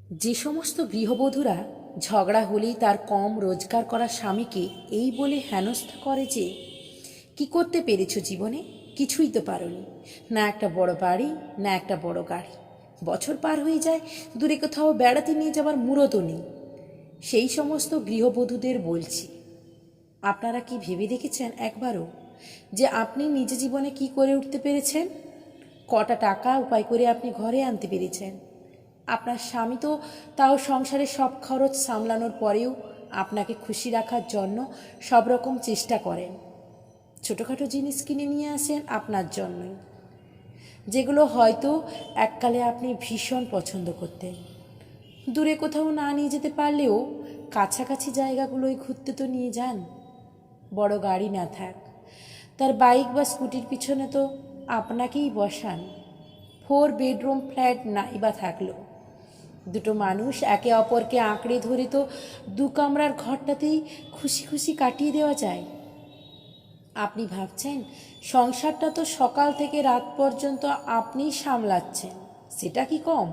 যে সমস্ত গৃহবধূরা ঝগড়া হলেই তার কম রোজগার করা স্বামীকে এই বলে হেনস্থা করে যে কি করতে পেরেছো জীবনে, কিছুই তো পারোনি, না একটা বড় বাড়ি না একটা বড় গাড়ি, বছর পার হয়ে যায় দূরে কোথাও বেড়াতে নিয়ে যাবার মুরতও নেই, সেই সমস্ত গৃহবধূদের বলছি, আপনারা কি ভেবে দেখেছেন একবারও যে আপনি নিজ জীবনে কি করে উঠতে পেরেছেন? কটা টাকা উপায় করে আপনি ঘরে আনতে পেরেছেন? আপনার স্বামী তো তাও সংসারের সব খরচ সামলানোর পরেও আপনাকে খুশি রাখার জন্য সব রকম চেষ্টা করেন। ছোটোখাটো জিনিস কিনে নিয়ে আসেন আপনার জন্যই, যেগুলো হয়তো এককালে আপনি ভীষণ পছন্দ করতেন। দূরে কোথাও না নিয়ে যেতে পারলেও কাছাকাছি জায়গাগুলোয় ঘুরতে তো নিয়ে যান। বড় গাড়ি না থাক, তার বাইক বা স্কুটির পিছনে তো আপনাকেই বসান। 4 বেডরুম ফ্ল্যাট নাই বা থাকলো, দুটো মানুষ একে অপরকে আঁকড়ে ধরে তো 2 কামরার ঘরটাতেই খুশি খুশি কাটিয়ে দেওয়া যায়। আপনি ভাবছেন সংসারটা তো সকাল থেকে রাত পর্যন্ত আপনিই সামলাচ্ছেন, সেটা কি কম?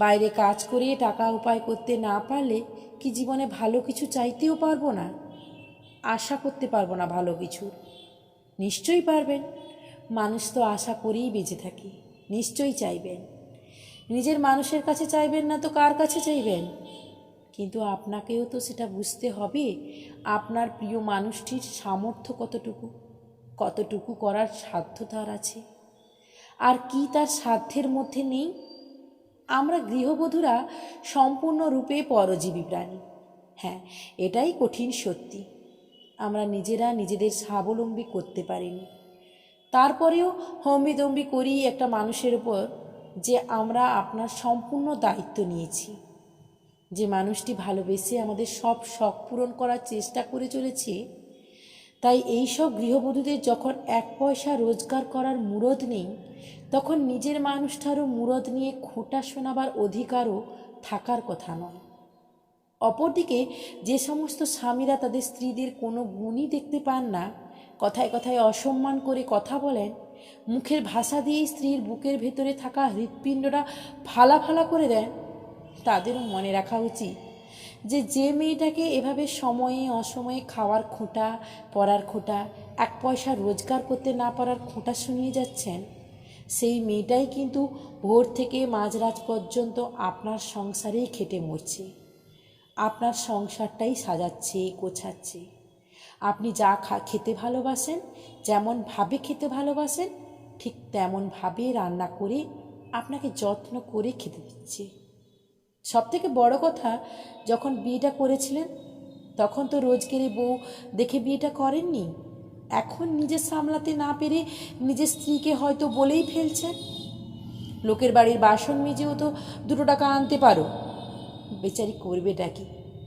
বাইরে কাজ করিয়ে টাকা উপায় করতে না পারলে কি জীবনে ভালো কিছু চাইতেও পারবো না, আশা করতে পারবো না ভালো কিছু? নিশ্চয়ই পারবেন। মানুষ তো আশা করেই বেঁচে থাকি, নিশ্চয়ই চাইবেন। নিজের মানুষের কাছে চাইবেন না তো কার কাছে চাইবেন? কিন্তু আপনাকেও তো সেটা বুঝতে হবে আপনার প্রিয় মানুষটির সামর্থ্য কতটুকু, কতটুকু করার সাধ্য তার আছে, আর কি তার সাধ্যের মধ্যে নেই। আমরা গৃহবধূরা সম্পূর্ণরূপে পরজীবী প্রাণী। হ্যাঁ, এটাই কঠিন সত্যি, আমরা নিজেরা নিজেদের স্বাবলম্বী করতে পারিনি। তারপরেও হম্বিতম্বি করি একটা মানুষের উপর যে আমরা আপনার সম্পূর্ণ দায়িত্ব নিয়েছি, যে মানুষটি ভালোবেসে আমাদের সব শখ পূরণ করার চেষ্টা করে চলেছে। তাই এই সব গৃহবধূদের যখন 1 পয়সা রোজগার করার মুরদ নেই, তখন নিজের মানুষটারও মুরদ নিয়ে খোঁটা শোনাবার অধিকারও থাকার কথা নয়। অপরদিকে যে সমস্ত স্বামীরা তাদের স্ত্রীদের কোনো গুণই দেখতে পান না, কথায় কথায় অসম্মান করে কথা বলেন, মুখের ভাষা দিয়েই স্ত্রীর বুকের ভেতরে থাকা হৃৎপিণ্ডটা ফালা ফালা করে দেন, তাদেরও মনে রাখা উচিত যে যে মেয়েটাকে এভাবে সময়ে অসময়ে খাওয়ার খোঁটা, পড়ার খোঁটা, 1 পয়সা রোজগার করতে না পারার খোঁটা শুনিয়ে যাচ্ছেন, সেই মেয়েটাই কিন্তু ভোর থেকে মাঝরাত পর্যন্ত আপনার সংসারেই খেটে মরছে, আপনার সংসারটাই সাজাচ্ছে, গোছাচ্ছে। আপনি যা খেতে ভালোবাসেন, যেমনভাবে খেতে ভালোবাসেন, ঠিক তেমনভাবে রান্না করে আপনাকে যত্ন করে খেতে দিচ্ছে। সবথেকে বড় কথা, যখন বিয়েটা করেছিলেন তখন তো রোজগেরে বউ দেখে বিয়েটা করেননি। এখন নিজে সামলাতে না পেরে নিজের স্ত্রীকে হয়তো বলেই ফেলছেন, লোকের বাড়ির বাসন মেজেও তো 2 টাকা আনতে পারো। বেচারি করবেটা কি,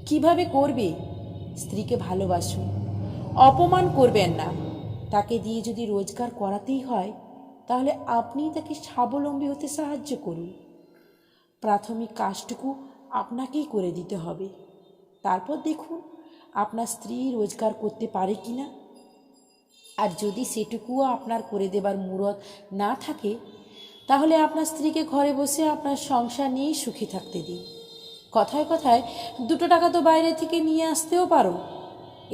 কীভাবে করবে? স্ত্রীকে ভালোবাসুন, অপমান করবেন না। তাকে দিয়ে যদি রোজগার করাতেই হয়, তাহলে আপনিই তাকে স্বাবলম্বী হতে সাহায্য করুন। প্রাথমিক কাজটুকু আপনাকেই করে দিতে হবে, তারপর দেখুন আপনার স্ত্রী রোজগার করতে পারে কি না। আর যদি সেটুকুও আপনার করে দেবার মুরদ না থাকে, তাহলে আপনার স্ত্রীকে ঘরে বসে আপনার সংসার নিয়েই সুখী থাকতে দিন। কথায় কথায় 2 টাকা তো বাইরে থেকে নিয়ে আসতেও পারো,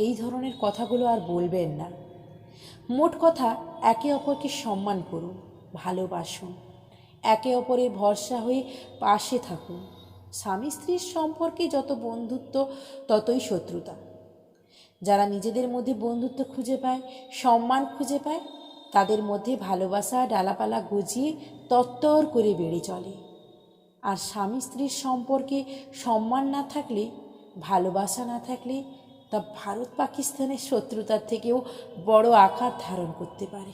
এই ধরনের কথাগুলো আর বলবেন না। মোট কথা, একে অপরকে সম্মান করুন, ভালোবাসুন, একে অপরের ভরসা হয়ে পাশে থাকুন। স্বামী স্ত্রীর সম্পর্কে যত বন্ধুত্ব ততই শত্রুতা। যারা নিজেদের মধ্যে বন্ধুত্ব খুঁজে পায়, সম্মান খুঁজে পায়, তাদের মধ্যে ভালোবাসা ডালাপালা গজিয়ে তত্তর করে বেড়ে চলে। আর স্বামী স্ত্রীর সম্পর্কে সম্মান না থাকলে, ভালোবাসা না থাকলে, তা ভারত পাকিস্তানের শত্রুতার থেকেও বড় আকার ধারণ করতে পারে।